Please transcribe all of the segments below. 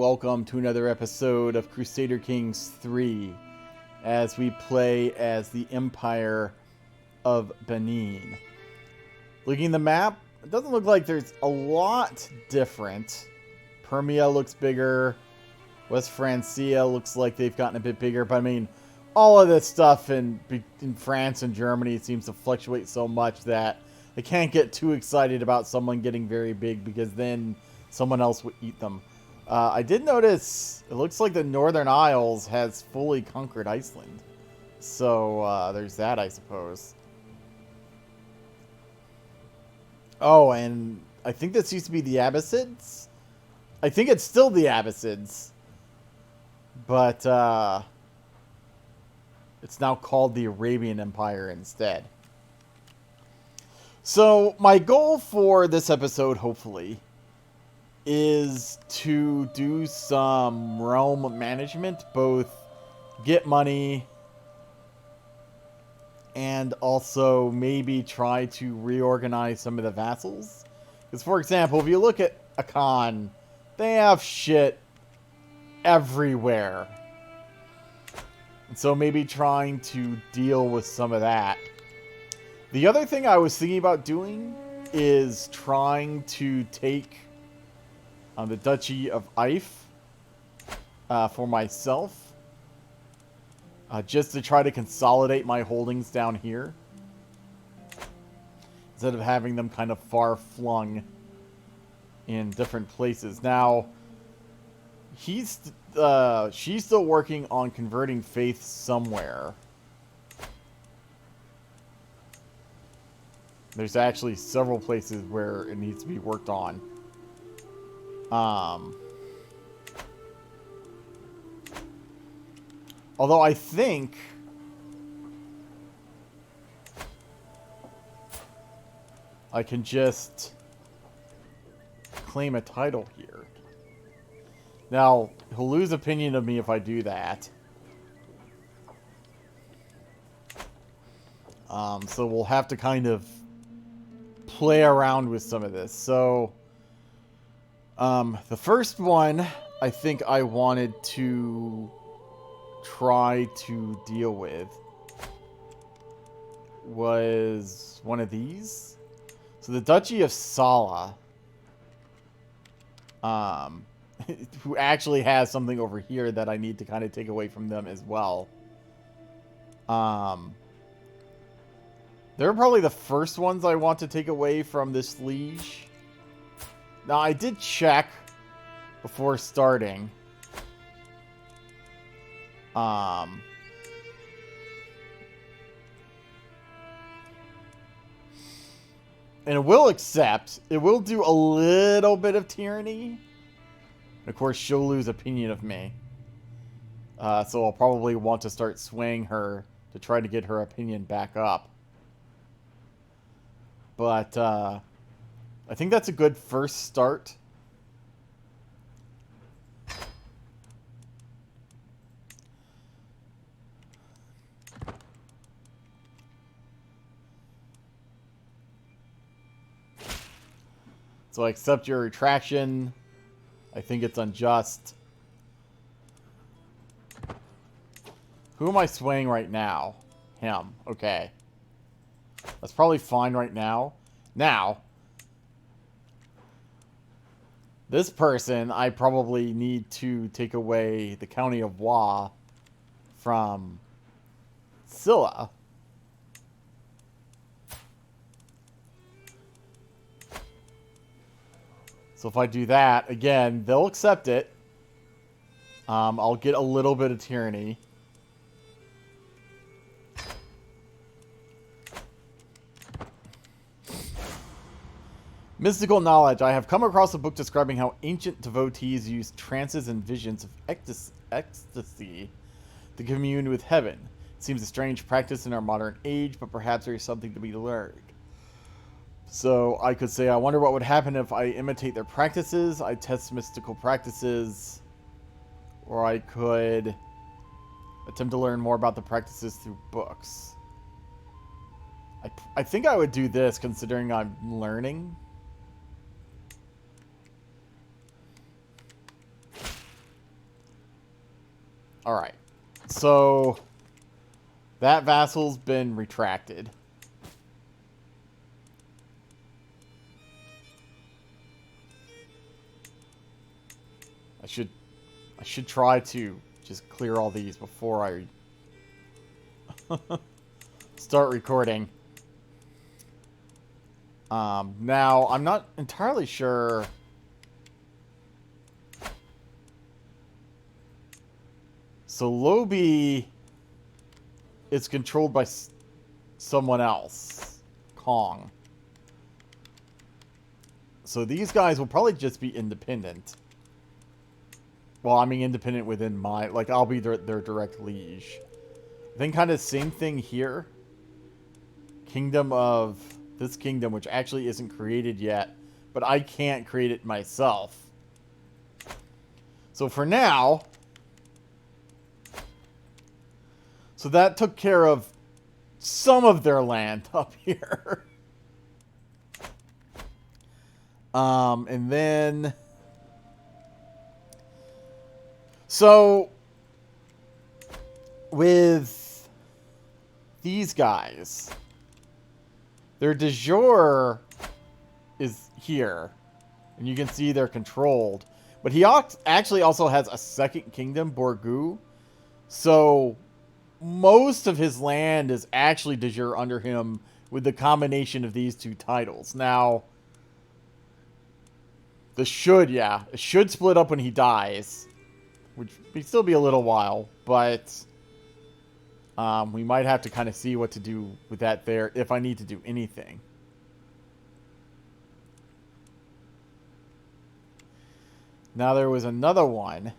welcome to another episode of Crusader Kings 3 as we play as the Empire of Benin. Looking at the map, it doesn't look like there's a lot different. Permia looks bigger. West Francia looks like they've gotten a bit bigger, but I mean, all of this stuff in France and Germany seems to fluctuate so much that I can't get too excited about someone getting very big because then someone else would eat them. I did notice it looks like the Northern Isles has fully conquered Iceland. So there's that, I suppose. Oh, and I think this used to be the Abbasids. I think it's still the Abbasids. But it's now called the Arabian Empire instead. So my goal for this episode, hopefully, is to do some realm management, both get money and also maybe try to reorganize some of the vassals. Because, for example, if you look at Akan, they have shit everywhere. And so maybe trying to deal with some of that. The other thing I was thinking about doing is trying to take the Duchy of Oyo for myself. Just to try to consolidate my holdings down here. Instead of having them kind of far-flung in different places. Now, she's still working on converting faith somewhere. There's actually several places where it needs to be worked on. Although I think I can just claim a title here. Now, he'll lose opinion of me if I do that. So we'll have to kind of play around with some of this. So, the first one I think I wanted to try to deal with was one of these. So the Duchy of Salah, who actually has something over here that I need to kind of take away from them as well. They're probably the first ones I want to take away from this liege. Now, I did check before starting. And it will accept. It will do a little bit of tyranny. Of course, she'll lose opinion of me. So I'll probably want to start swaying her to try to get her opinion back up. But I think that's a good first start. So I accept your retraction. I think it's unjust. Who am I swaying right now? Him. Okay. That's probably fine right now. Now, this person, I probably need to take away the county of Wa from Silla. So if I do that, again, they'll accept it. I'll get a little bit of tyranny. Mystical knowledge. I have come across a book describing how ancient devotees used trances and visions of ecstasy to commune with heaven. It seems a strange practice in our modern age, but perhaps there is something to be learned. So I could say, I wonder what would happen if I imitate their practices, I test mystical practices, or I could attempt to learn more about the practices through books. I think I would do this, considering I'm learning. Alright. So, that vassal's been retracted. I should try to just clear all these before I start recording. Now, I'm not entirely sure. So, Lobi is controlled by someone else. Kong. So, these guys will probably just be independent. Well, I mean, independent within my... Like, I'll be their direct liege. I think kind of same thing here. Kingdom of... This kingdom, which actually isn't created yet. But I can't create it myself. So for now... So that took care of some of their land up here. And then... So... With these guys... Their de jure is here. And you can see they're controlled. But he actually also has a second kingdom, Borgu. So, most of his land is actually de jure under him with the combination of these two titles. Now, it should split up when he dies. Which may still be a little while, but... we might have to kind of see what to do with that there, if I need to do anything. Now there was another one.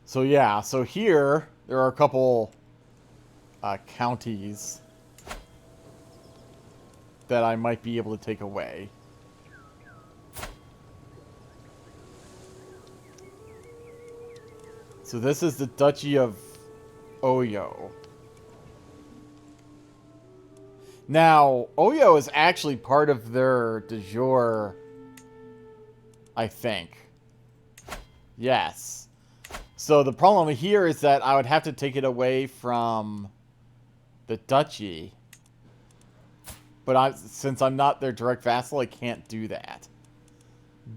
So yeah, so here, there are a couple... counties that I might be able to take away. So this is the Duchy of Oyo. Now, Oyo is actually part of their de jure, I think. Yes. So the problem here is that I would have to take it away from... the duchy. But since I'm not their direct vassal, I can't do that.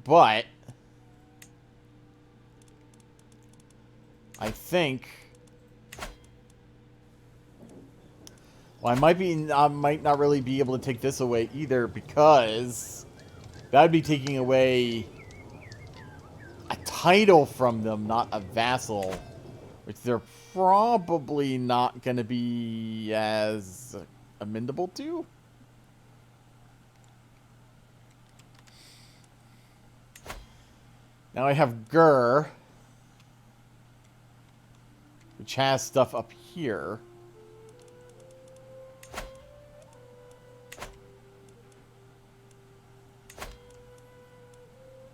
But I think... Well, I might not really be able to take this away either, because that would be taking away a title from them, not a vassal. Which they're probably not going to be as amenable to. Now I have Gur, which has stuff up here.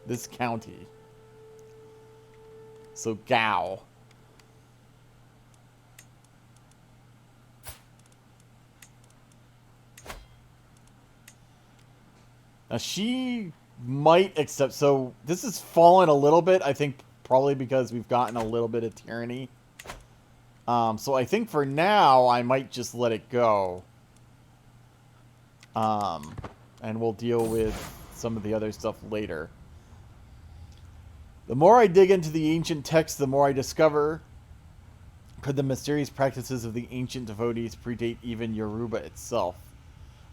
This county. So Gao. Now, she might accept... So, this has fallen a little bit, I think, probably because we've gotten a little bit of tyranny. So, I think for now, I might just let it go. And we'll deal with some of the other stuff later. The more I dig into the ancient texts, the more I discover could the mysterious practices of the ancient devotees predate even Yoruba itself.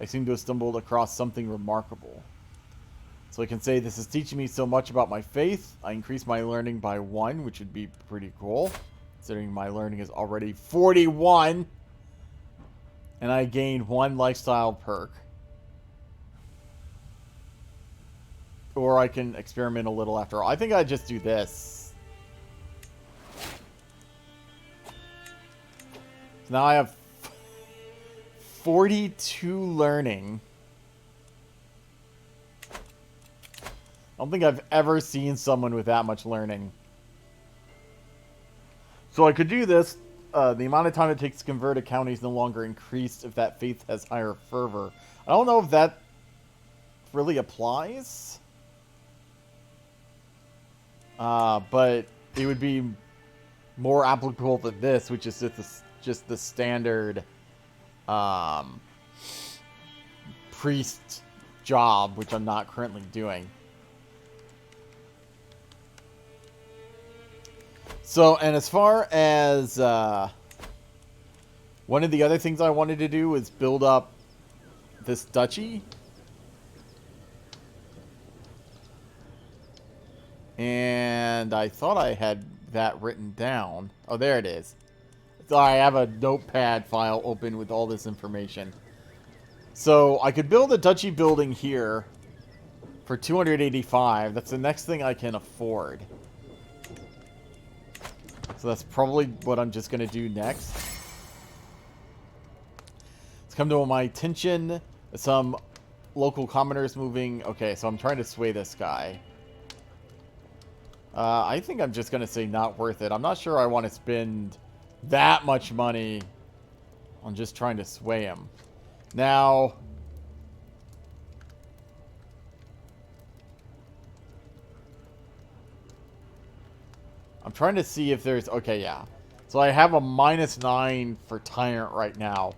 I seem to have stumbled across something remarkable. So I can say this is teaching me so much about my faith. I increased my learning by 1, which would be pretty cool, considering my learning is already 41. And I gained 1 lifestyle perk. Or I can experiment a little after all. I think I'd just do this. So now I have 42 learning. I don't think I've ever seen someone with that much learning. So I could do this. The amount of time it takes to convert a county is no longer increased if that faith has higher fervor. I don't know if that really applies. But it would be more applicable than this, which is just the standard priest job, which I'm not currently doing. So, and as far as one of the other things I wanted to do was build up this duchy. And I thought I had that written down. Oh, there it is. Sorry, I have a notepad file open with all this information. So, I could build a duchy building here for 285. That's the next thing I can afford. So that's probably what I'm just going to do next. It's come to my attention. Some local commoners moving. Okay, so I'm trying to sway this guy. I think I'm just going to say not worth it. I'm not sure I want to spend that much money on just trying to sway him. Now, I'm trying to see if there's... Okay, yeah. So I have a -9 for Tyrant right now.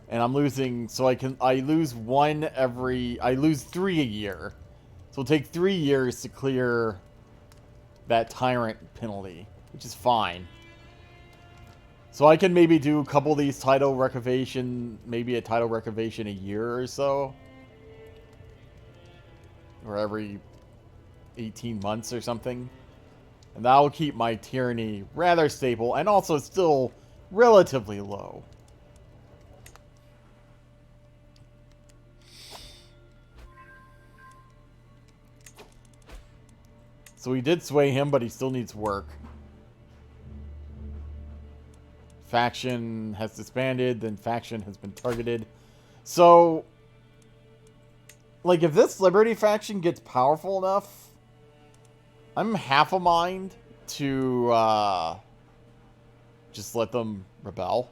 And I'm losing... So I lose one every... I lose 3 a year. So it'll take 3 years to clear that Tyrant penalty, which is fine. So I can maybe do a couple of these title recavation, maybe a title recavation a year or so. Or every 18 months or something. And that will keep my tyranny rather stable and also still relatively low. So we did sway him, but he still needs work. Faction has disbanded, then faction has been targeted. So, like, if this Liberty faction gets powerful enough, I'm half a mind to just let them rebel.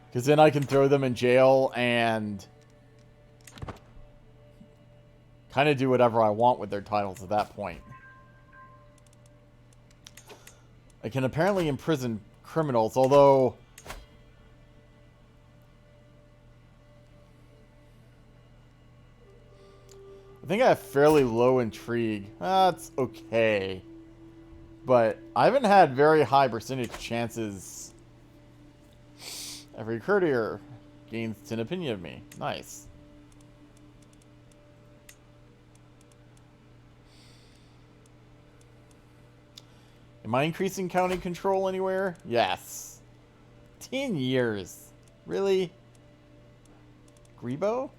Because then I can throw them in jail and kind of do whatever I want with their titles at that point. I can apparently imprison criminals, although I think I have fairly low intrigue. That's okay. But I haven't had very high percentage chances. Every courtier gains 10 opinion of me. Nice. Am I increasing county control anywhere? Yes. 10 years. Really? Grebo?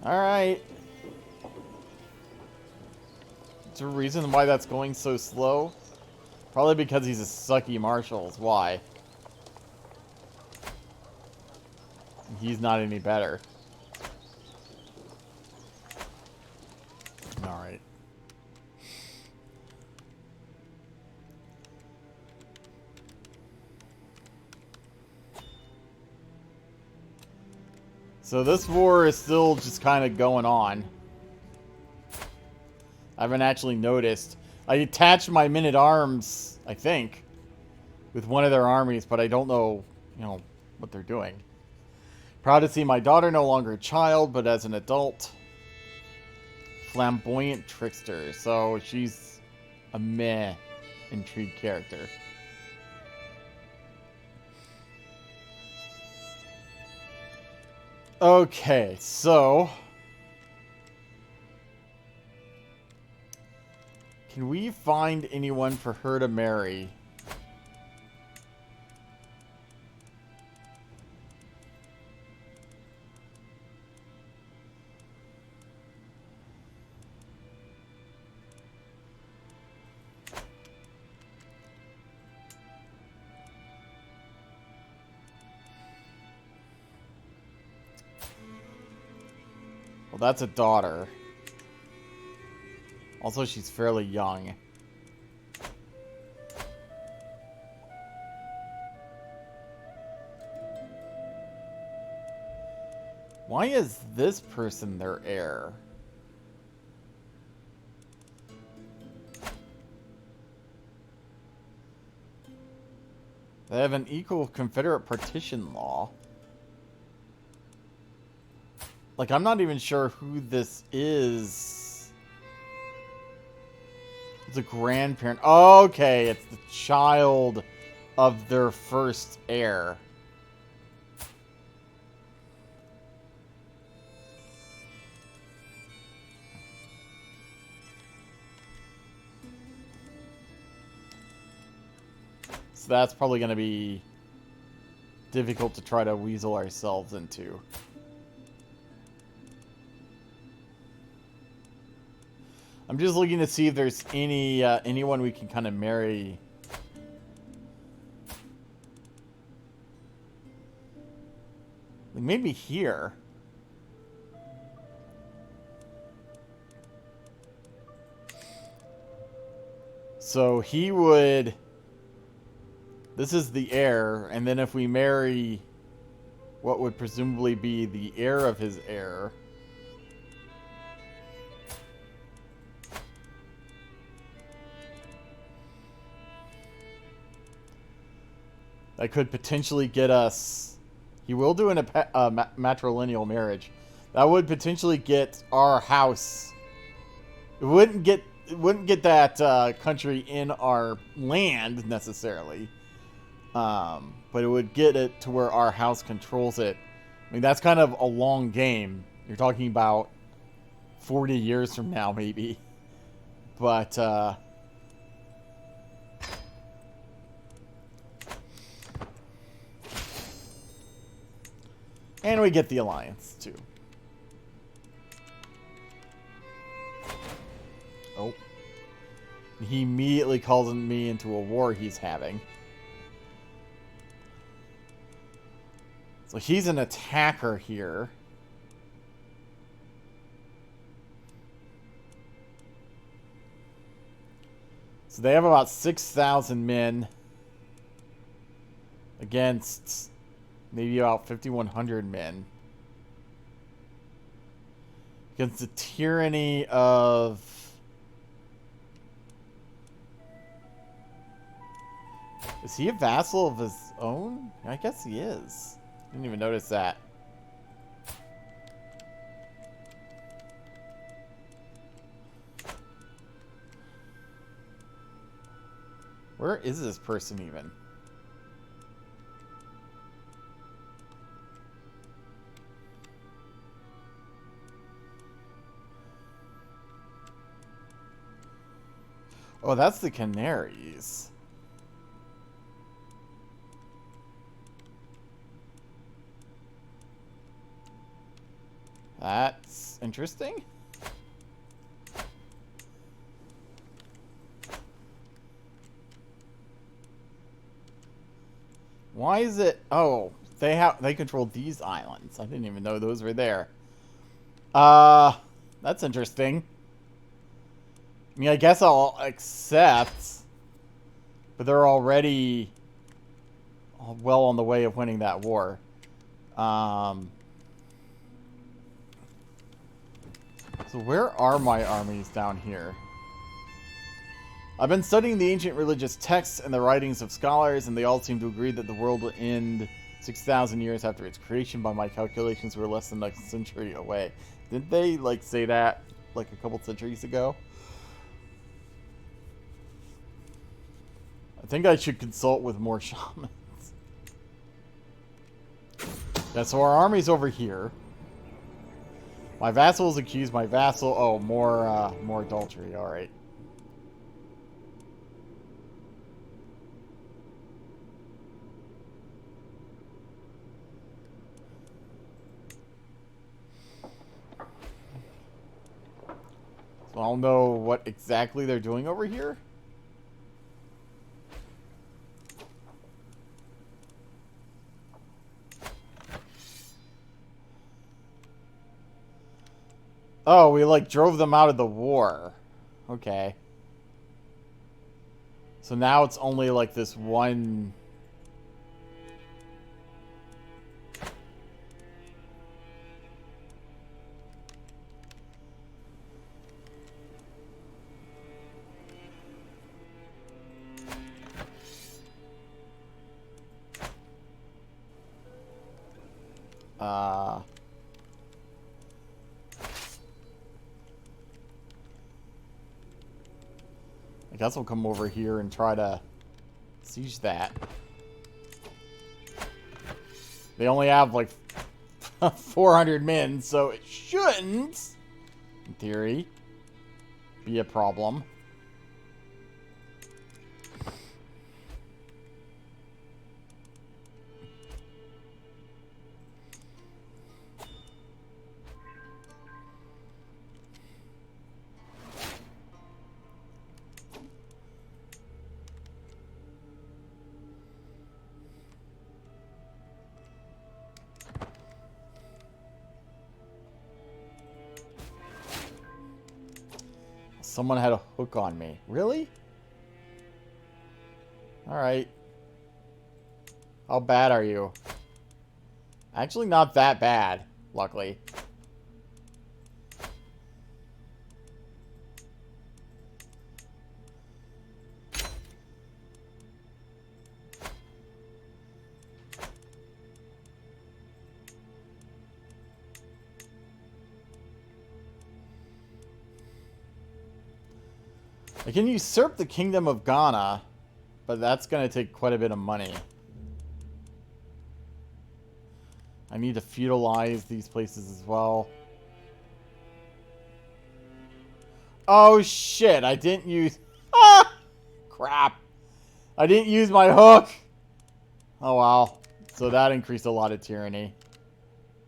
Alright. Is there a reason why that's going so slow? Probably because he's a sucky marshal is why. He's not any better. Alright. So this war is still just kind of going on. I haven't actually noticed. I attached my men-at-arms, I think, with one of their armies, but I don't know, what they're doing. Proud to see my daughter no longer a child, but as an adult. Flamboyant trickster, so she's a meh intrigue character. Okay, so can we find anyone for her to marry? Well, that's a daughter. Also, she's fairly young. Why is this person their heir? They have an equal Confederate partition law. Like, I'm not even sure who this is. It's a grandparent. Okay, it's the child of their first heir. So that's probably going to be difficult to try to weasel ourselves into. I'm just looking to see if there's anyone we can kind of marry. Like maybe here. So he would... This is the heir, and then if we marry what would presumably be the heir of his heir... That could potentially get us... He will do a matrilineal marriage. That would potentially get our house... It wouldn't get that country in our land, necessarily. But it would get it to where our house controls it. I mean, that's kind of a long game. You're talking about 40 years from now, maybe. But, and we get the alliance, too. Oh. He immediately calls me into a war he's having. So he's an attacker here. So they have about 6,000 men against maybe about 5,100 men. Against the tyranny of... Is he a vassal of his own? I guess he is. Didn't even notice that. Where is this person even? Oh, that's the Canaries. That's interesting. Why is it... Oh, they control these islands. I didn't even know those were there. That's interesting. I mean, I guess I'll accept, but they're already well on the way of winning that war. So where are my armies down here? I've been studying the ancient religious texts and the writings of scholars, and they all seem to agree that the world will end 6,000 years after its creation. By my calculations, we're less than a century away. Didn't they, like, say that, like, a couple centuries ago? I think I should consult with more shamans. Yeah, so our army's over here. My vassals accuse my vassal... Oh, more adultery. Alright. So I'll know what exactly they're doing over here. Oh, we like drove them out of the war. Okay. So now it's only like this one... I guess we'll come over here and try to siege that. They only have like 400 men, so it shouldn't, in theory, be a problem. Someone had a hook on me. Really? Alright. How bad are you? Actually, not that bad, luckily. I can usurp the Kingdom of Ghana, but that's going to take quite a bit of money. I need to feudalize these places as well. Oh shit, I didn't use... Ah! Crap. I didn't use my hook! Oh wow. So that increased a lot of tyranny.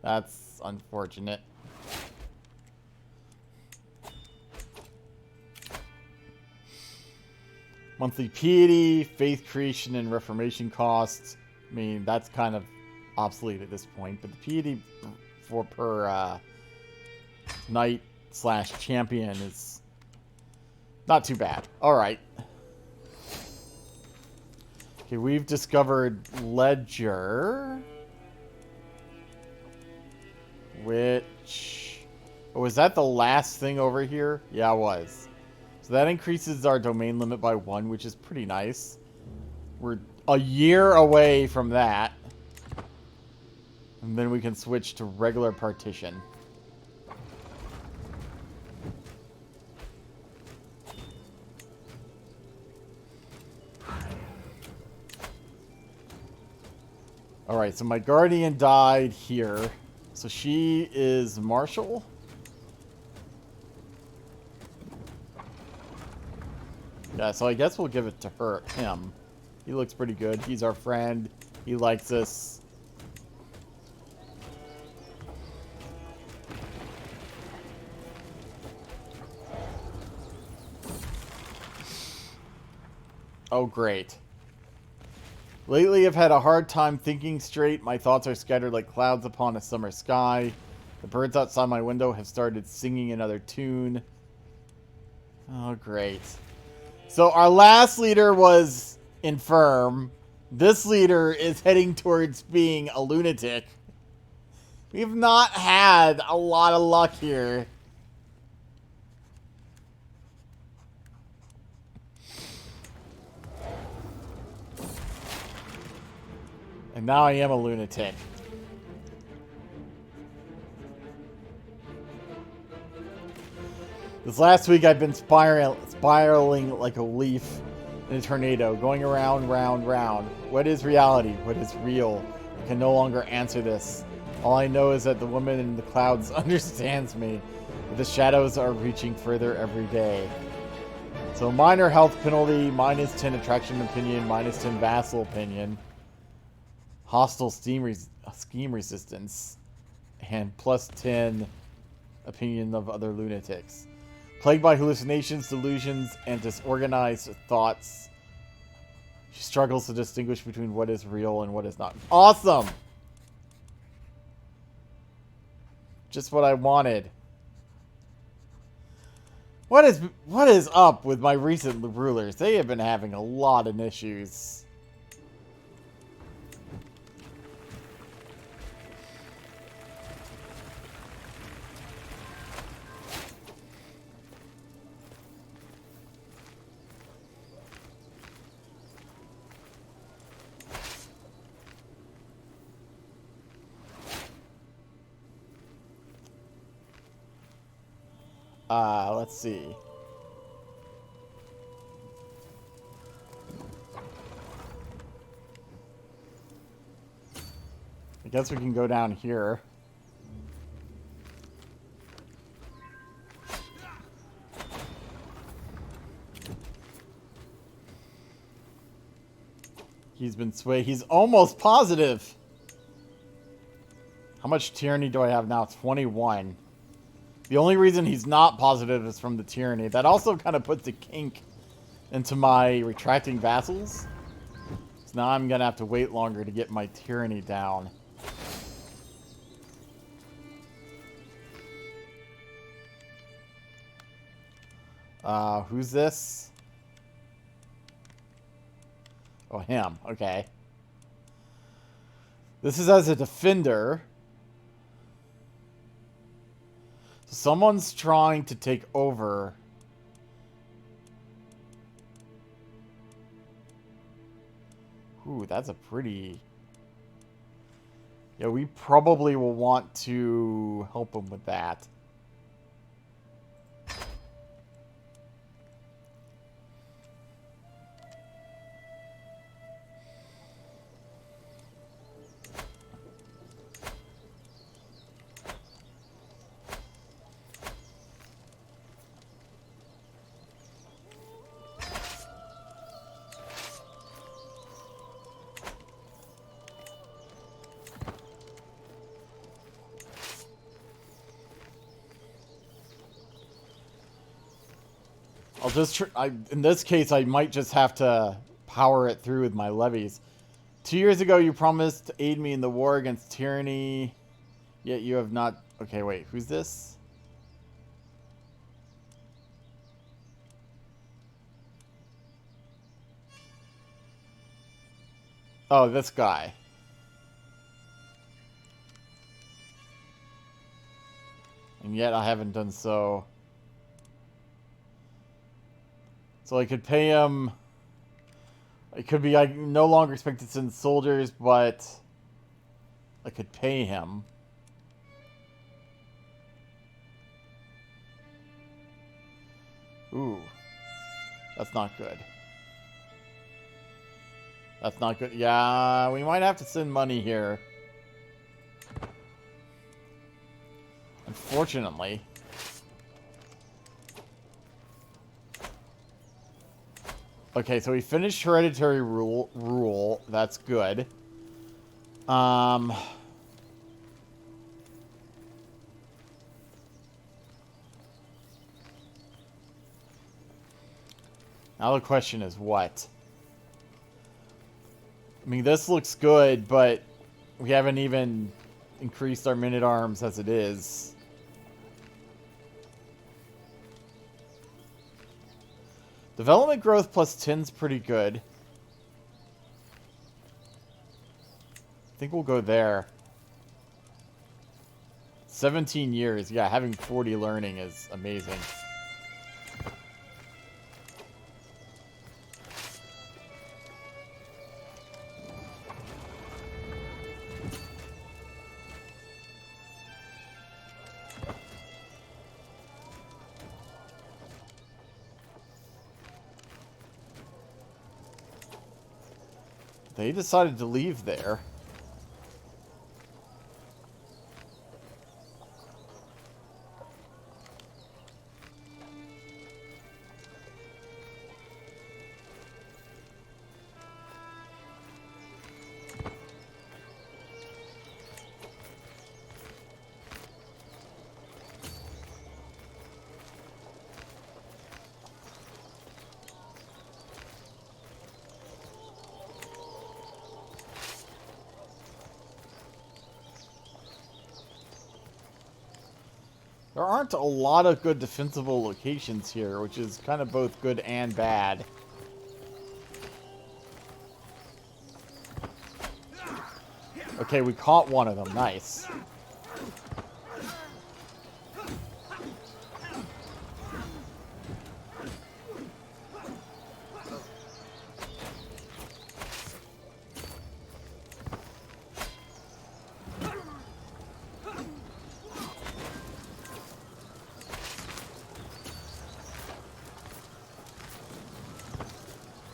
That's unfortunate. Monthly piety, faith creation, and reformation costs. I mean, that's kind of obsolete at this point. But the piety for per knight / champion is not too bad. Alright. Okay, we've discovered Ledger. Which... Oh, was that the last thing over here? Yeah, it was. So that increases our domain limit by 1, which is pretty nice. We're a year away from that. And then we can switch to regular partition. Alright, so my guardian died here. So she is Marshal. Yeah, so I guess we'll give it to him. He looks pretty good. He's our friend. He likes us. Oh, great. Lately, I've had a hard time thinking straight. My thoughts are scattered like clouds upon a summer sky. The birds outside my window have started singing another tune. Oh, great. So our last leader was infirm. This leader is heading towards being a lunatic. We've not had a lot of luck here. And now I am a lunatic. This last week I've been spiraling like a leaf in a tornado, going around, round, round. What is reality? What is real? I can no longer answer this. All I know is that the woman in the clouds understands me. But the shadows are reaching further every day. So minor health penalty, -10 attraction opinion, -10 vassal opinion. Hostile scheme resistance. And +10 opinion of other lunatics. Plagued by hallucinations, delusions, and disorganized thoughts. She struggles to distinguish between what is real and what is not. Awesome! Just what I wanted. What is up with my recent rulers? They have been having a lot of issues. Let's see. I guess we can go down here. He's been swayed. He's almost positive. How much tyranny do I have now? 21. The only reason he's not positive is from the tyranny. That also kind of puts a kink into my retracting vassals. So now I'm going to have to wait longer to get my tyranny down. Who's this? Oh, him. Okay. This is as a defender. So someone's trying to take over. Ooh, that's a pretty... Yeah, we probably will want to help him with that. I'll just... in this case, I might just have to power it through with my levies. 2 years ago, you promised to aid me in the war against tyranny, yet you have not... Okay, wait. Who's this? Oh, this guy. And yet I haven't done so. So I could pay him... It could be I no longer expect to send soldiers, but I could pay him. Ooh. That's not good. That's not good. Yeah, we might have to send money here. Unfortunately. Okay, so we finished hereditary rule. That's good. Now the question is what? I mean, this looks good, but we haven't even increased our men-at-arms as it is. Development growth plus 10's pretty good. I think we'll go there. 17 years. Yeah, having 40 learning is amazing. They decided to leave there. There aren't a lot of good defensible locations here, which is kind of both good and bad. Okay, we caught one of them. Nice.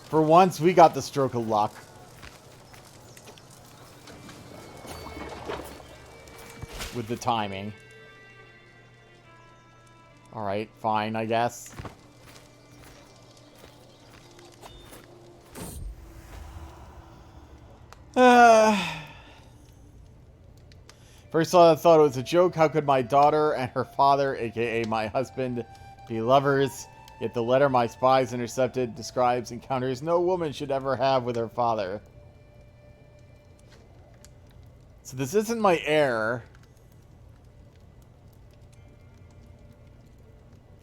For once, we got the stroke of luck. With the timing. Alright, fine, I guess. First I thought it was a joke. How could my daughter and her father, aka my husband, be lovers? Yet the letter my spies intercepted describes encounters no woman should ever have with her father. So this isn't my heir.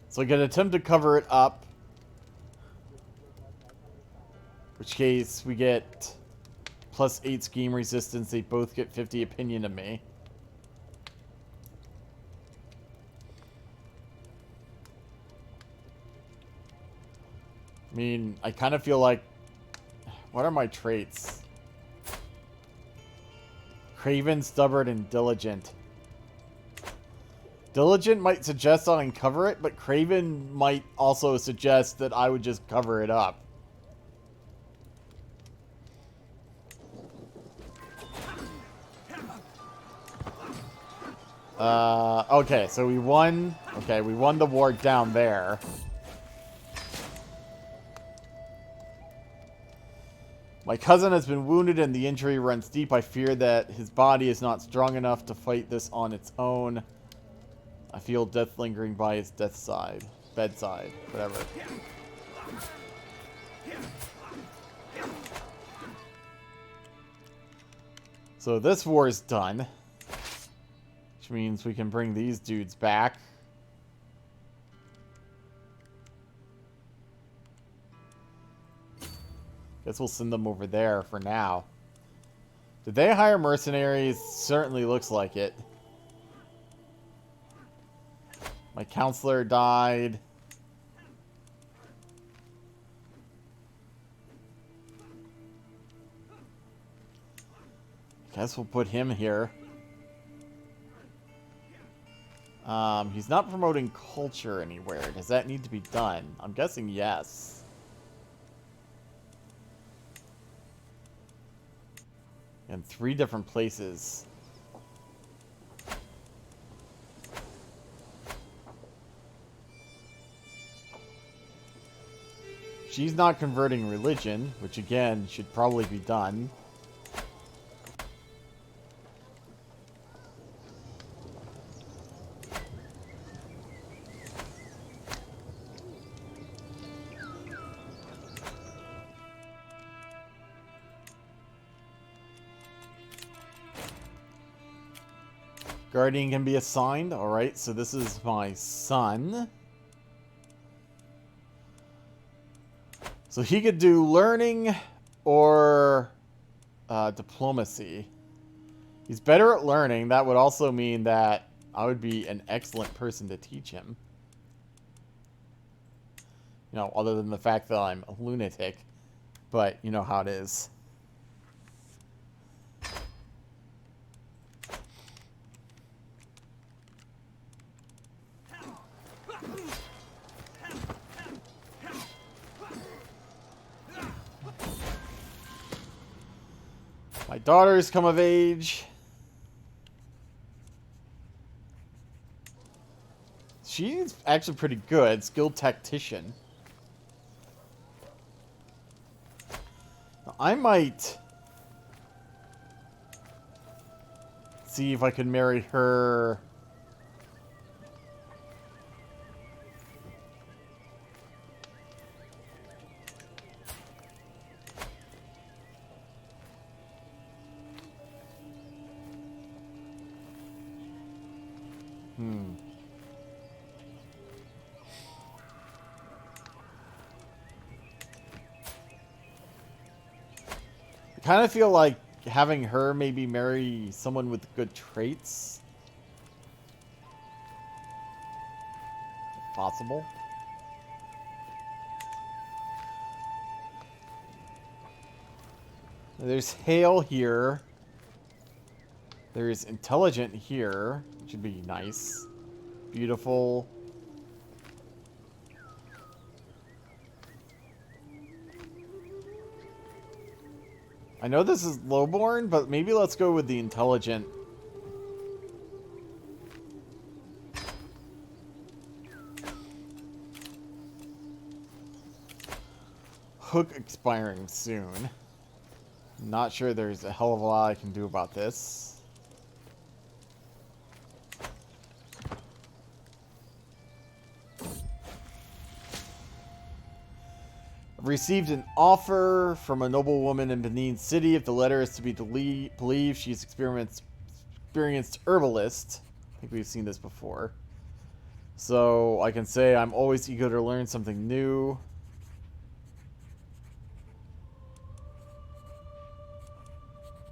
So I can attempt to cover it up. In which case we get plus 8 scheme resistance. They both get 50 opinion of me. I mean, I kind of feel like... What are my traits? Craven, stubborn, and diligent. Diligent might suggest I'll uncover it, but Craven might also suggest that I would just cover it up. Okay, so we won... Okay, we won the war down there. My cousin has been wounded and the injury runs deep. I fear that his body is not strong enough to fight this on its own. I feel death lingering by his bedside, whatever. So this war is done. Which means we can bring these dudes back. Guess we'll send them over there for now. Did they hire mercenaries? Certainly looks like it. My counselor died. Guess we'll put him here. He's not promoting culture anywhere. Does that need to be done? I'm guessing yes. In 3 different places. She's not converting religion, which again should probably be done. Guardian can be assigned. Alright, so this is my son. So he could do learning or diplomacy. He's better at learning. That would also mean that I would be an excellent person to teach him. You know, other than the fact that I'm a lunatic. But you know how it is. My daughter's come of age. She's actually pretty good. Skilled tactician. I might see if I can marry her. kind of feel like having her maybe marry someone with good traits. Possible. There's Hale here. There's Intelligent here. Should be nice. Beautiful. I know this is lowborn, but maybe let's go with the Intelligent. Hook expiring soon. Not sure there's a hell of a lot I can do about this. I've received an offer from a noblewoman in Benin City. If the letter is to be believed, she's experienced herbalist. I think we've seen this before. So I can say I'm always eager to learn something new.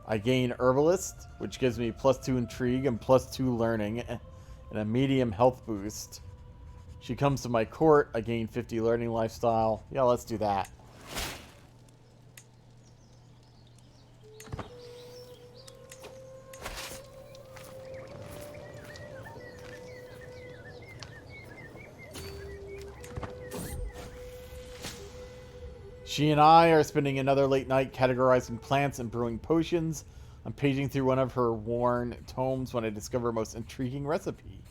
I gain herbalist, which gives me +2 intrigue and +2 learning, and a medium health boost. She comes to my court. I gain 50 learning lifestyle. Yeah, let's do that. She and I are spending another late night categorizing plants and brewing potions. I'm paging through one of her worn tomes when I discover a most intriguing recipe.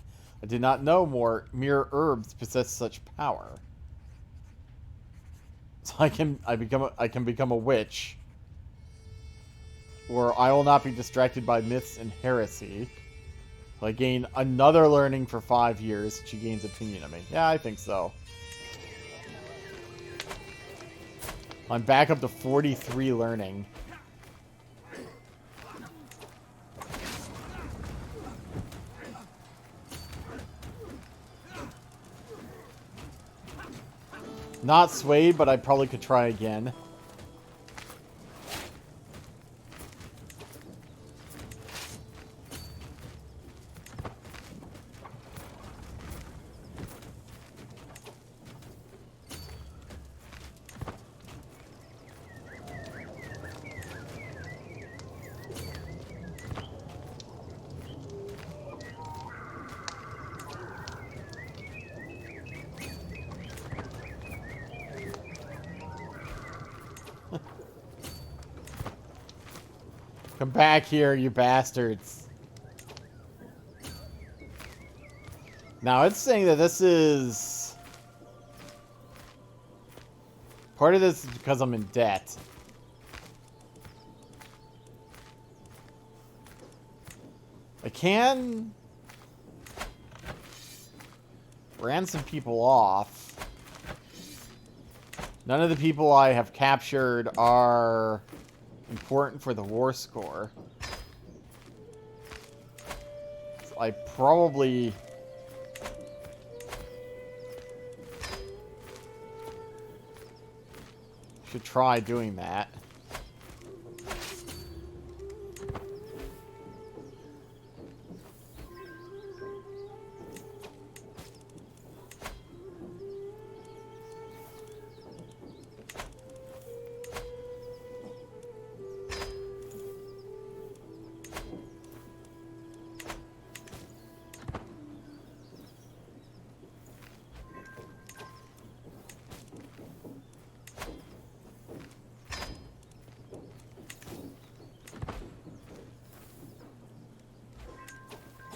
I did not know mere herbs possess such power. So I can become a witch. Or I will not be distracted by myths and heresy. So I gain another learning for 5 years. She gains opinion of me. Yeah, I think so. I'm back up to 43 learning. Not swayed, but I probably could try again. Come back here, you bastards. Now, it's saying that this is... Part of this is because I'm in debt. I can... ransom people off. None of the people I have captured are... important for the war score. So I probably... should try doing that.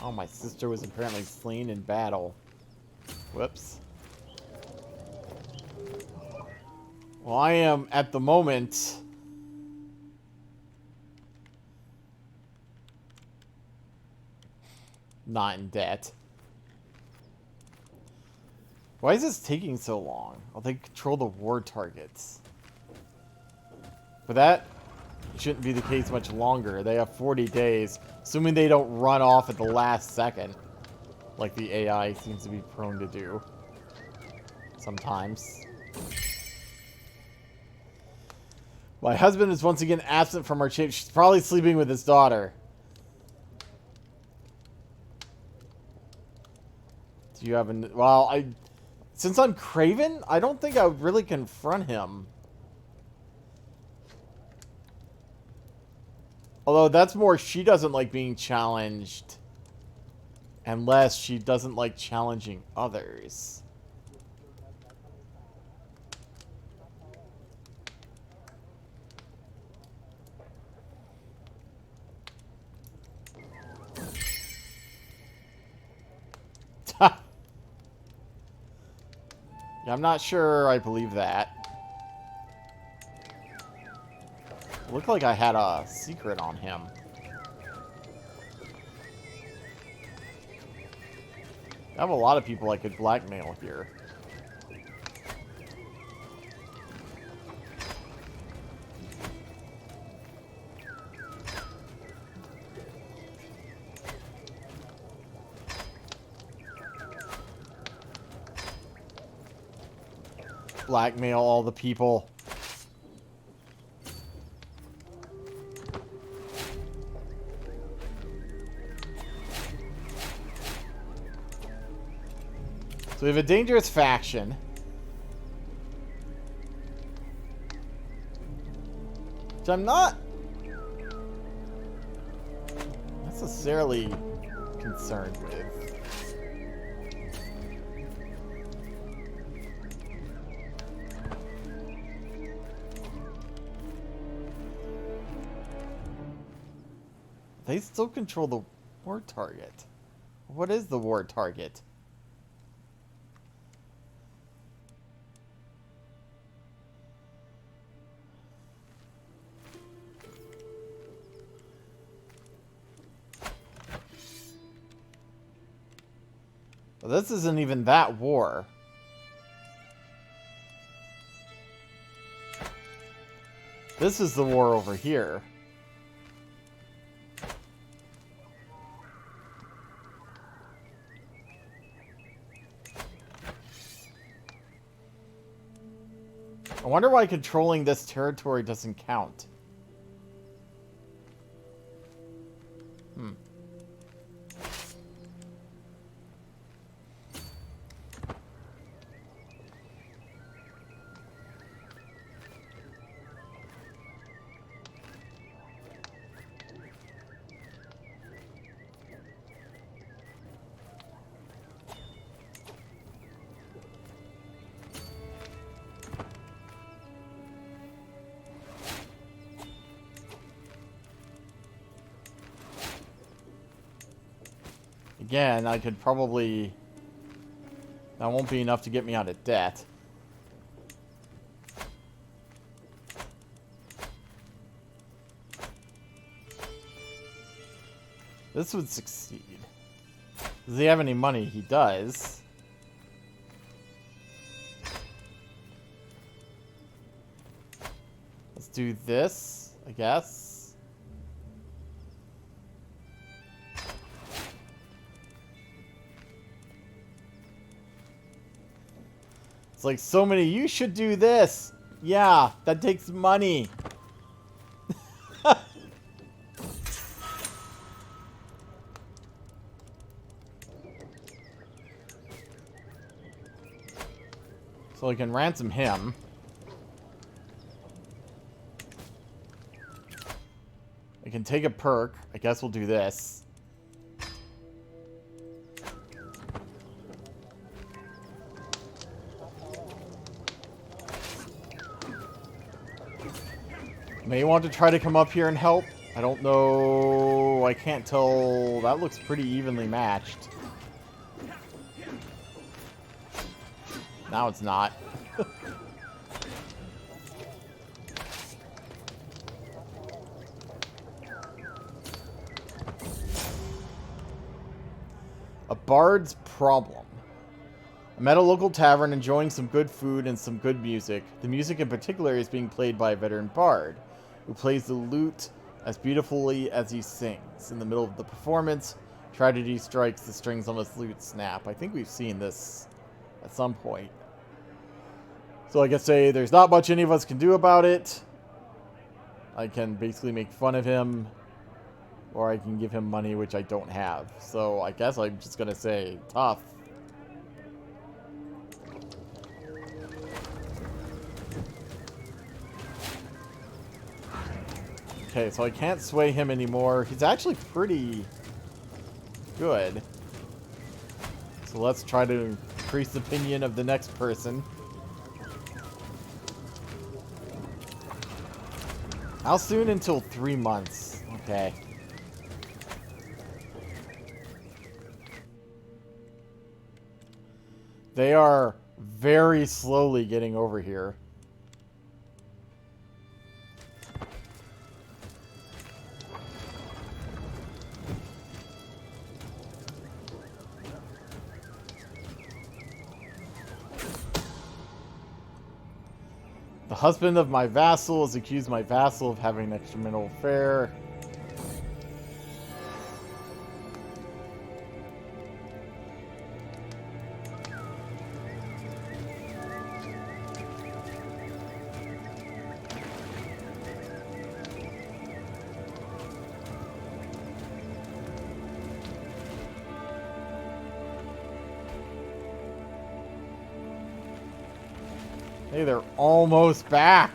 Oh, my sister was apparently slain in battle. Whoops. Well, I am, at the moment... not in debt. Why is this taking so long? Oh, they control the war targets. But that shouldn't be the case much longer. They have 40 days, assuming they don't run off at the last second, like the AI seems to be prone to do sometimes. My husband is once again absent from our chamber. She's probably sleeping with his daughter. Do you have an... Well, since I'm Craven, I don't think I would really confront him. Although that's more, she doesn't like being challenged. Unless she doesn't like challenging others. Yeah, I'm not sure I believe that. It looked like I had a secret on him. I have a lot of people I could blackmail here. Blackmail all the people. So we have a dangerous faction. Which I'm not necessarily concerned with. They still control the war target. What is the war target? Well, this isn't even that war. This is the war over here. I wonder why controlling this territory doesn't count. Again, I could probably... That won't be enough to get me out of debt. This would succeed. Does he have any money? He does. Let's do this, I guess. It's like so many, you should do this. Yeah, that takes money. So I can ransom him. I can take a perk. I guess we'll do this. May want to try to come up here and help. I don't know. I can't tell. That looks pretty evenly matched. Now it's not. A bard's problem. I'm at a local tavern enjoying some good food and some good music. The music in particular is being played by a veteran bard who plays the lute as beautifully as he sings. In the middle of the performance, tragedy strikes, the strings on his lute snap. I think we've seen this at some point. So like I say, there's not much any of us can do about it. I can basically make fun of him, or I can give him money, which I don't have. So I guess I'm just going to say tough. Okay, so I can't sway him anymore. He's actually pretty good. So let's try to increase the opinion of the next person. How soon? Until 3 months. Okay. They are very slowly getting over here. The husband of my vassal has accused my vassal of having an extramarital affair. Hey, they're almost back.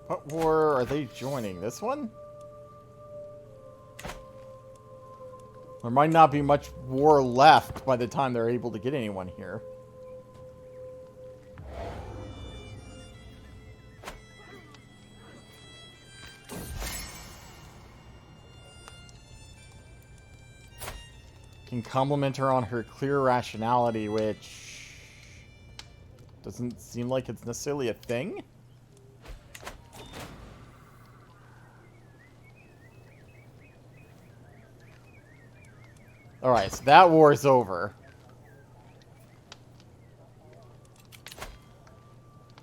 What war are they joining? This one? There might not be much war left by the time they're able to get anyone here. Can compliment her on her clear rationality, which doesn't seem like it's necessarily a thing. Alright, so that war is over.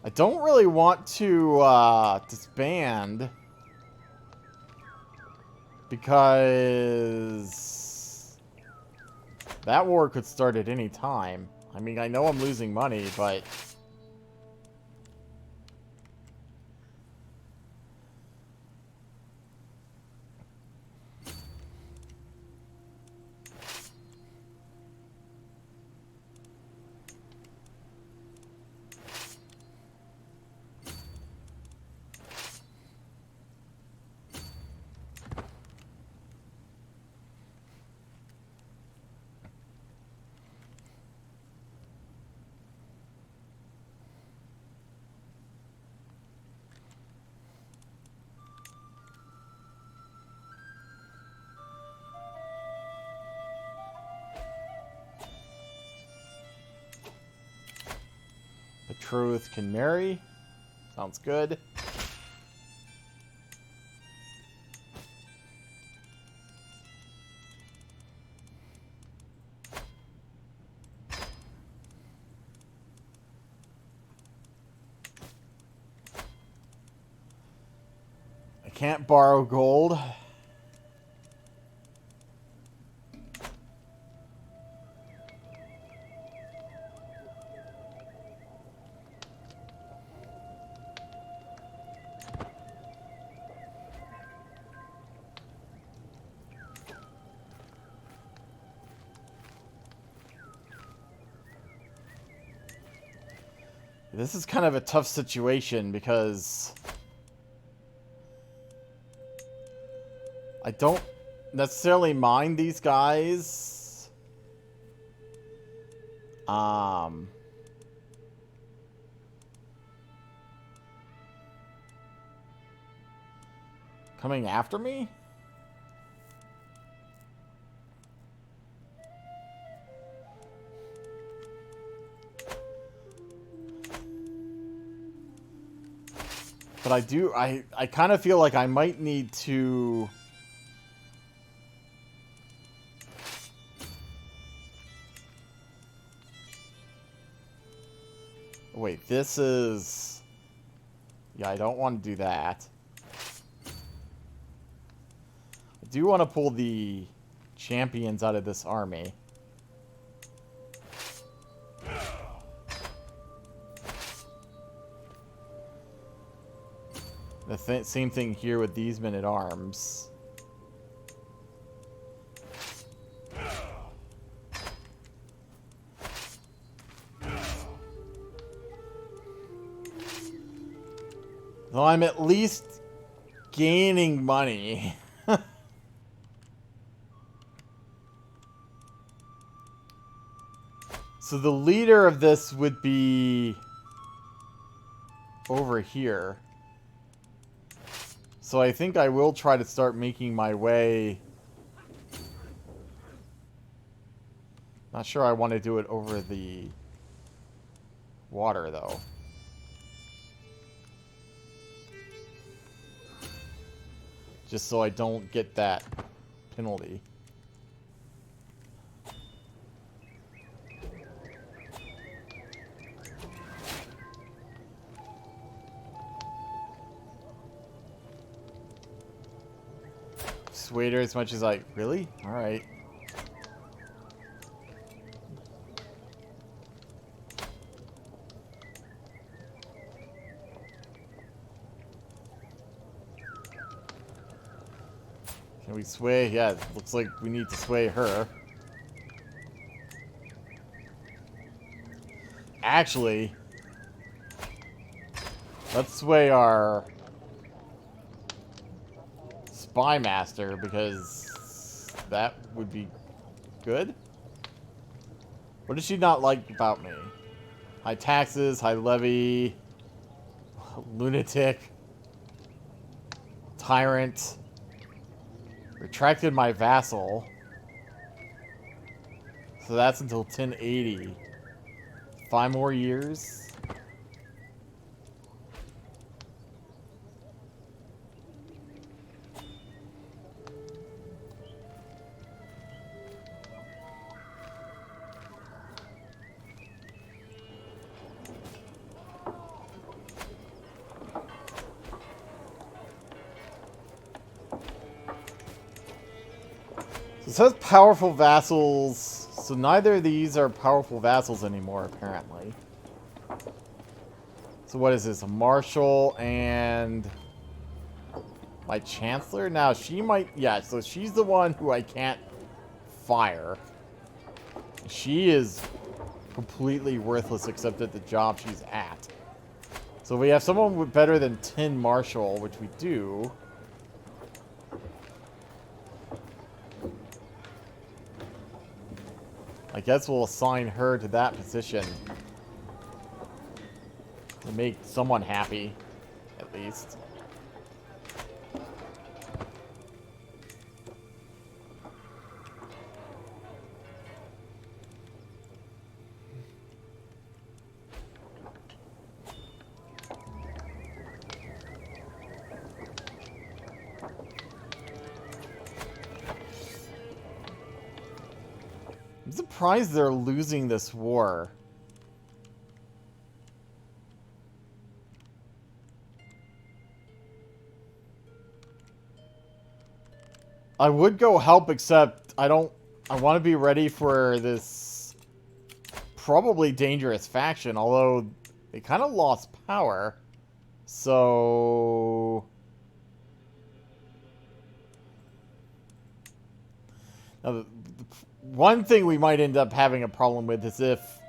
I don't really want to disband, because that war could start at any time. I mean, I know I'm losing money, but betrothed can marry. Sounds good. I can't borrow gold. This is kind of a tough situation because I don't necessarily mind these guys. Coming after me? But I kind of feel like I might need to... Wait, this is... Yeah, I don't want to do that. I do want to pull the champions out of this army. The same thing here with these men-at-arms. Though I'm at least gaining money. So the leader of this would be over here. So I think I will try to start making my way. Not sure I want to do it over the water, though. Just so I don't get that penalty. Swayed her as much as I... Really? Alright. Can we sway? Yeah, it looks like we need to sway her. Actually, let's sway our spy master, because that would be good. What does she not like about me? High taxes, high levy, lunatic, tyrant. Retracted my vassal. So that's until 1080. 5 more years. It says powerful vassals, so neither of these are powerful vassals anymore, apparently. So what is this? A marshal and my chancellor? Now, she might... Yeah, so she's the one who I can't fire. She is completely worthless except at the job she's at. So we have someone with better than 10 marshal, which we do. I guess we'll assign her to that position. To make someone happy, at least. I'm surprised they're losing this war. I would go help, except I want to be ready for this probably dangerous faction, although they kind of lost power. So... Now, one thing we might end up having a problem with is if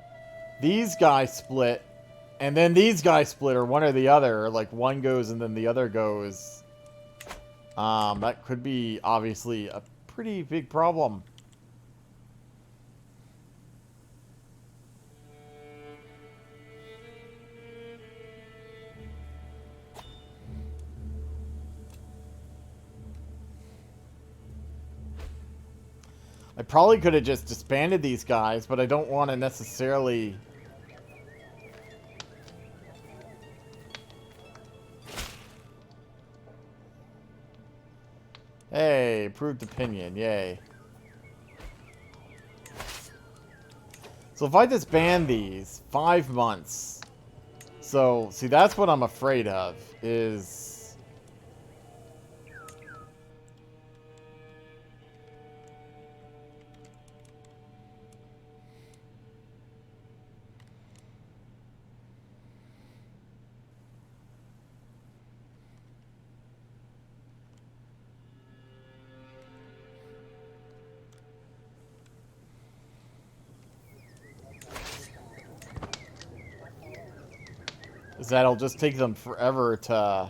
these guys split, and then these guys split, or one or the other, or like one goes and then the other goes. That could be obviously a pretty big problem. I probably could have just disbanded these guys, but I don't want to necessarily... Hey, approved opinion, yay. So if I disband these, 5 months. So, see, that's what I'm afraid of, is... is that it'll just take them forever to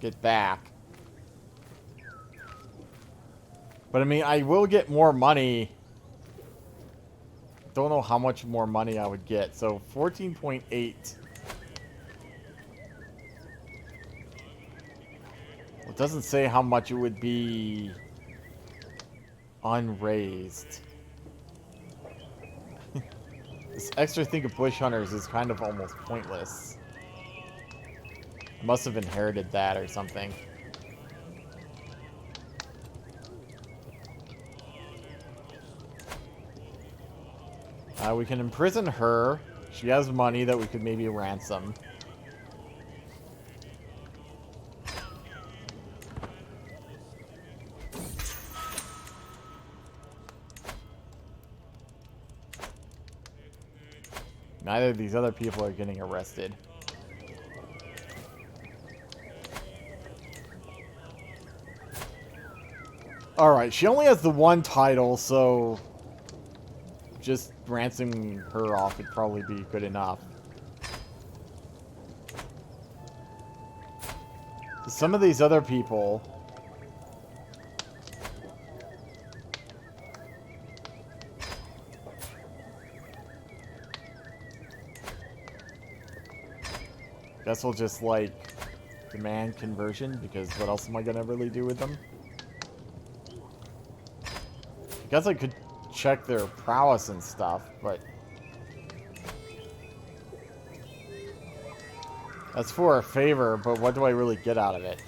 get back. But I mean, I will get more money. Don't know how much more money I would get. So 14.8. It doesn't say how much it would be unraised. This extra thing of bush hunters is kind of almost pointless. I must have inherited that or something. We can imprison her. She has money that we could maybe ransom. Neither of these other people are getting arrested. Alright, she only has the one title, so... just ransoming her off would probably be good enough. Some of these other people... guess we'll just, like, demand conversion, because what else am I gonna really do with them? I guess I could check their prowess and stuff, but... that's for a favor, but what do I really get out of it?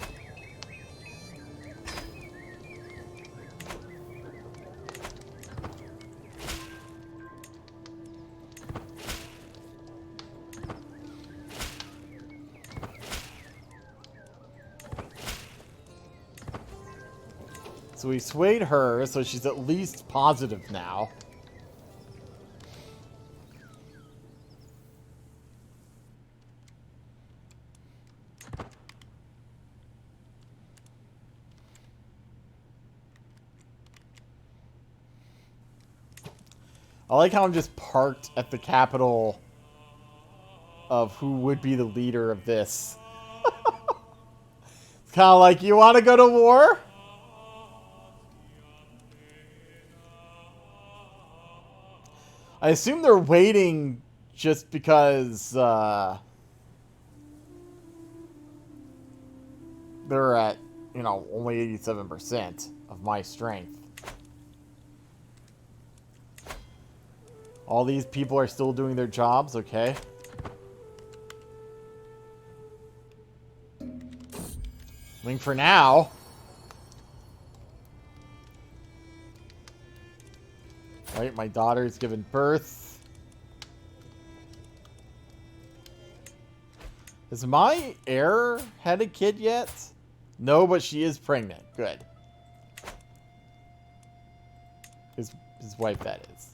So we swayed her, so she's at least positive now. I like how I'm just parked at the capital of who would be the leader of this. It's kind of like, you want to go to war? I assume they're waiting just because they're at, you know, only 87% of my strength. All these people are still doing their jobs, okay. I mean, for now. Right, my daughter's given birth. Has my heir had a kid yet? No, but she is pregnant. Good. His wife, that is.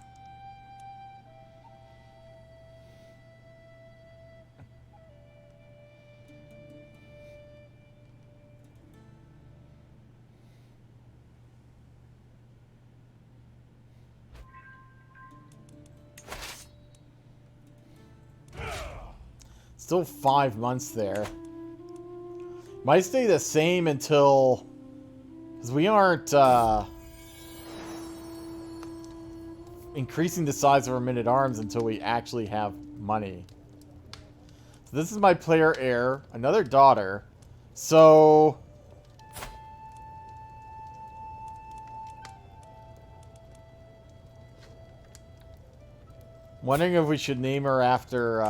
Still 5 months there. Might stay the same until... because we aren't increasing the size of our men-at-arms until we actually have money. So this is my player heir. Another daughter. So... Wondering if we should name her after,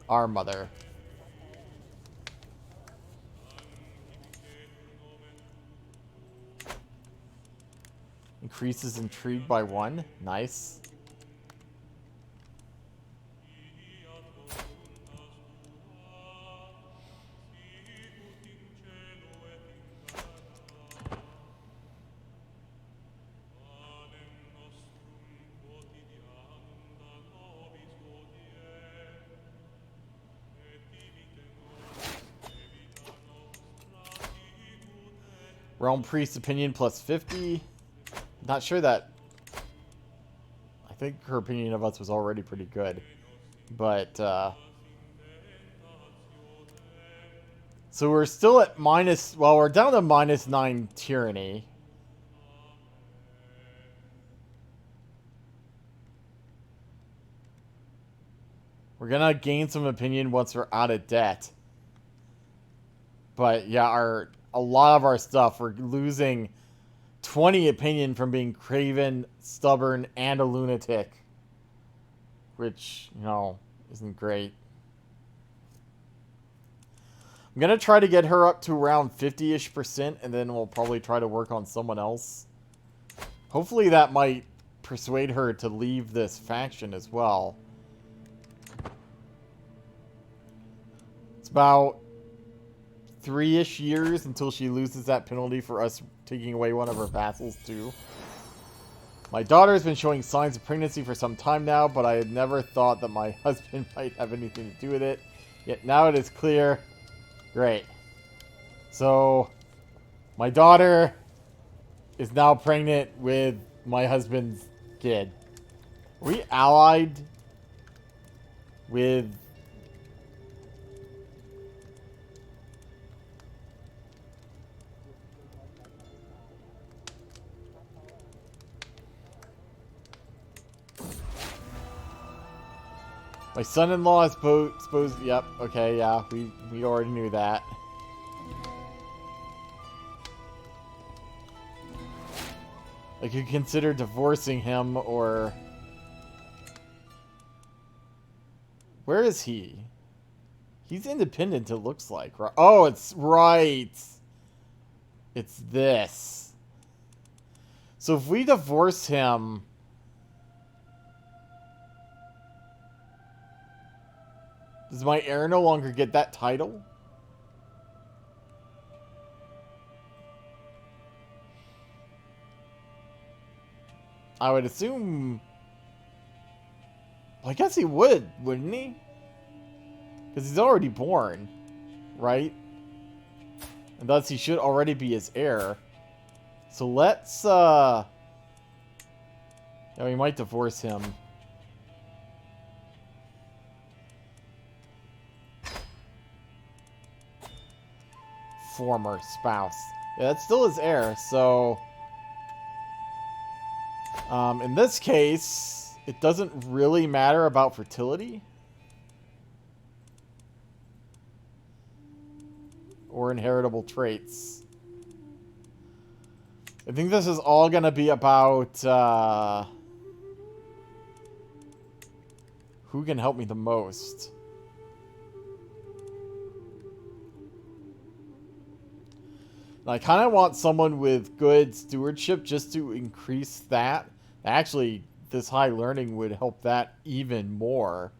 our mother. Increases intrigue by 1. Nice. Realm Priest opinion plus 50. Not sure that... I think her opinion of us was already pretty good. But, so we're still at minus... Well, we're down to minus 9 tyranny. We're gonna gain some opinion once we're out of debt. But, yeah, a lot of our stuff, we're losing 20 opinion from being craven, stubborn, and a lunatic. Which, you know, isn't great. I'm going to try to get her up to around 50-ish%, and then we'll probably try to work on someone else. Hopefully that might persuade her to leave this faction as well. It's about 3-ish years until she loses that penalty for us taking away one of her vassals too. My daughter has been showing signs of pregnancy for some time now, but I had never thought that my husband might have anything to do with it. Yet now it is clear. Great. So, my daughter is now pregnant with my husband's kid. Are we allied with... My son-in-law is supposed... Yep, okay, yeah, we already knew that. I could consider divorcing him, or... Where is he? He's independent, it looks like. Oh, it's right! It's this. So if we divorce him... Does my heir no longer get that title? I would assume... Well, I guess he would, wouldn't he? Because he's already born, right? And thus he should already be his heir. So let's, Yeah, we might divorce him. Former spouse. Yeah, that's still his heir, so... in this case, it doesn't really matter about fertility. Or inheritable traits. I think this is all gonna be about, who can help me the most. I kind of want someone with good stewardship just to increase that. Actually, this high learning would help that even more.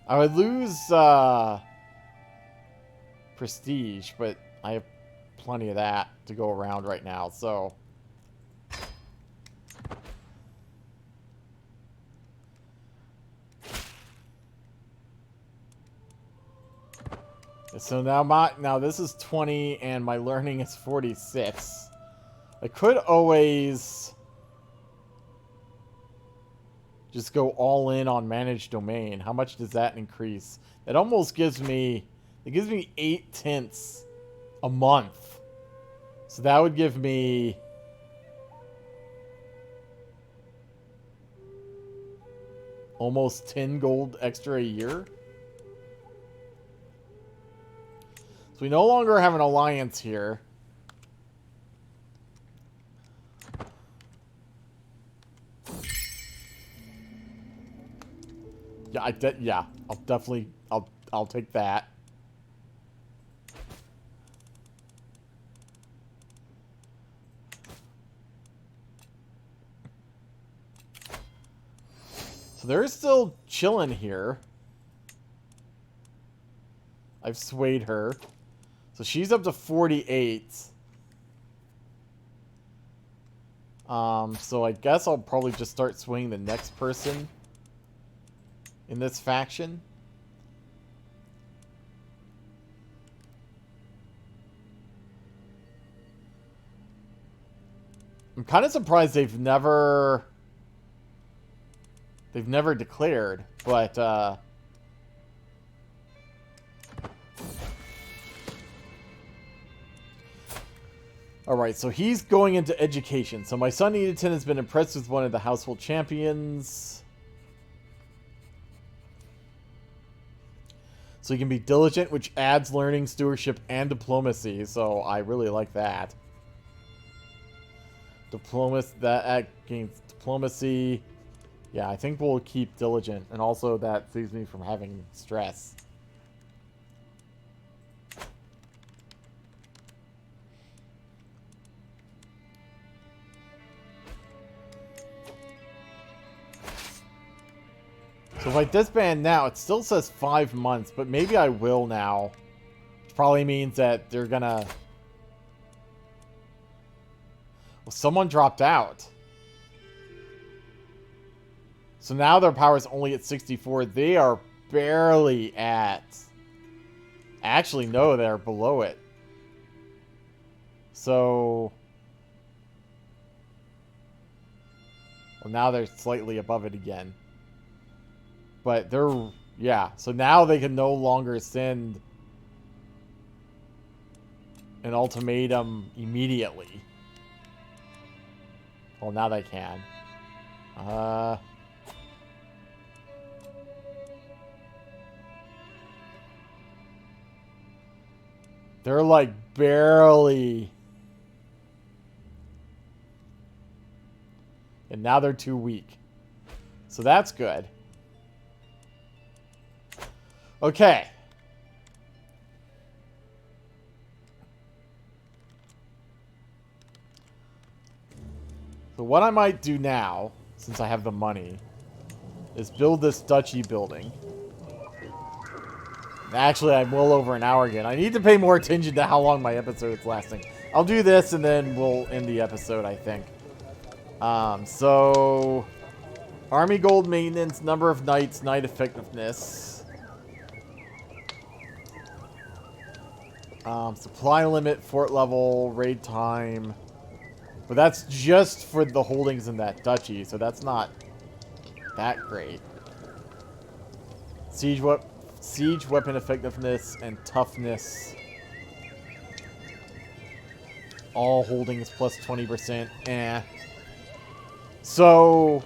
I would lose prestige, but I have plenty of that to go around right now, so... So now this is 20 and my learning is 46. I could always just go all in on managed domain. How much does that increase? It almost gives me 8/10 a month. So that would give me almost 10 gold extra a year. So we no longer have an alliance here. Yeah, yeah, I'll definitely, I'll take that. So they're still chilling here. I've swayed her. So she's up to 48. So I guess I'll probably just start swaying the next person in this faction. I'm kind of surprised they've never declared, but alright, so he's going into education. So my son Edithton has been impressed with one of the household champions. So he can be diligent, which adds learning, stewardship, and diplomacy. So I really like that. That gains diplomacy. Yeah, I think we'll keep diligent. And also that saves me from having stress. So if I disband now, it still says 5 months, but maybe I will now. Which probably means that they're gonna... Well, someone dropped out. So now their power is only at 64. They are barely at... Actually, no, they're below it. So... Well, now they're slightly above it again. But they're... Yeah, so now they can no longer send an ultimatum immediately. Well, now they can. They're like barely... And now they're too weak. So that's good. Okay. So what I might do now, since I have the money, is build this duchy building. Actually, I'm well over an hour again. I need to pay more attention to how long my episode's lasting. I'll do this and then we'll end the episode, I think. So... Army gold maintenance, number of knights, knight effectiveness. Supply limit, fort level, raid time. But that's just for the holdings in that duchy, so that's not that great. Siege weapon effectiveness and toughness. All holdings plus 20%. Eh. So,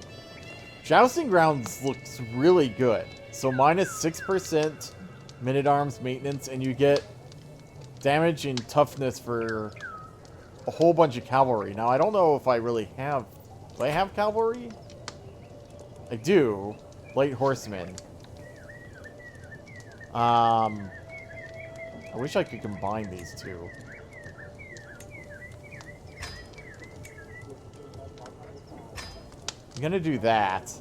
Jousting Grounds looks really good. So minus 6% minute-arms maintenance, and you get damage and toughness for a whole bunch of cavalry. Now, I don't know if I really have... Do I have cavalry? I do. Light horsemen. I wish I could combine these two. I'm gonna do that.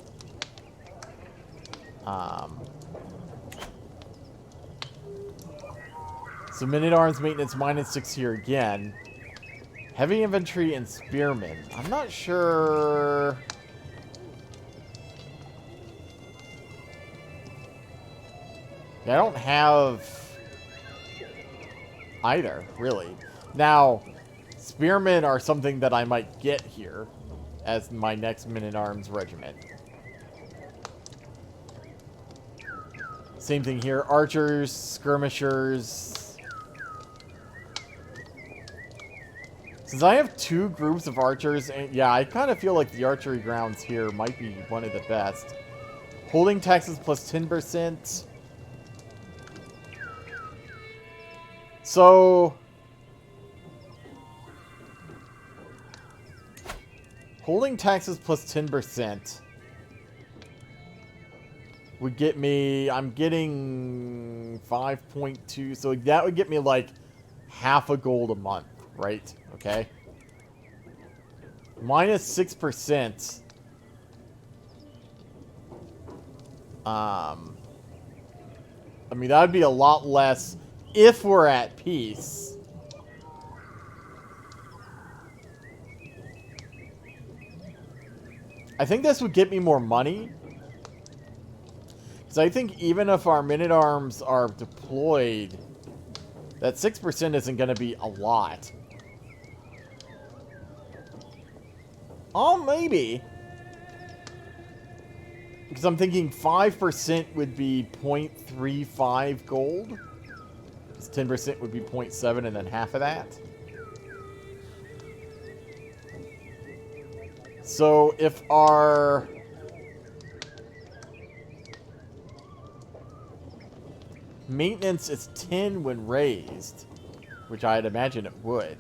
So minute-arms maintenance minus 6 here again. Heavy infantry and spearmen. I'm not sure... Yeah, I don't have either, really. Now, spearmen are something that I might get here as my next men-at-arms regiment. Same thing here. Archers, skirmishers. Since I have 2 groups of archers, and yeah, I kind of feel like the archery grounds here might be one of the best. Holding taxes plus 10%. So... Holding taxes plus 10% would get me... I'm getting 5.2. So that would get me like half a gold a month, right? Okay. Minus 6%. I mean, that would be a lot less if we're at peace. I think this would get me more money. Because I think even if our men-at-arms are deployed, that 6% isn't going to be a lot. Oh, maybe. Because I'm thinking 5% would be 0.35 gold. 10% would be 0.7 and then half of that. So if our... maintenance is 10 when raised, which I'd imagine it would,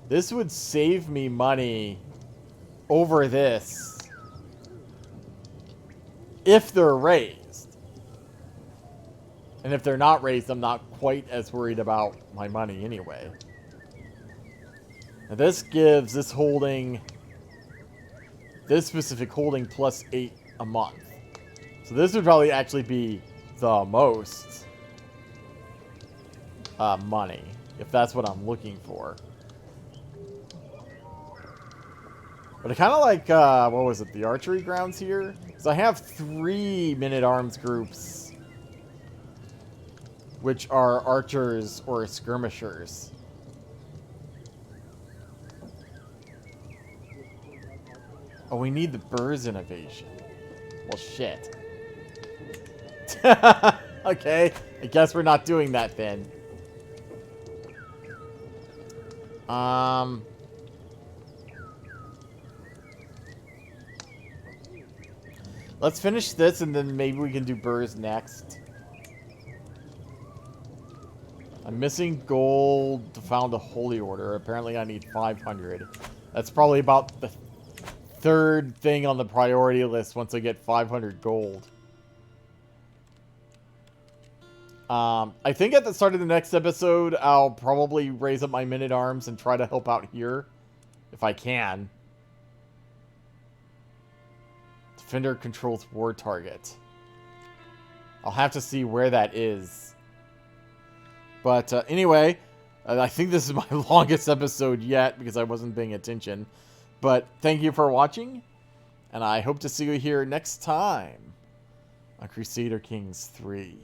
this would save me money over this. If they're raised. And if they're not raised, I'm not quite as worried about my money anyway. Now this gives this holding, this specific holding plus 8 a month. So this would probably actually be the most money, if that's what I'm looking for. But I kind of like, what was it, the archery grounds here? So I have 3 men-at-arms groups, which are archers or skirmishers. Oh, we need the Burrs innovation. Well, shit. Okay, I guess we're not doing that then. Let's finish this, and then maybe we can do Burrs next. I'm missing gold to found a holy order. Apparently I need 500. That's probably about the third thing on the priority list once I get 500 gold. I think at the start of the next episode, I'll probably raise up my men-at-arms and try to help out here. If I can. Defender controls war target. I'll have to see where that is. But anyway, I think this is my longest episode yet because I wasn't paying attention. But thank you for watching, and I hope to see you here next time on Crusader Kings 3.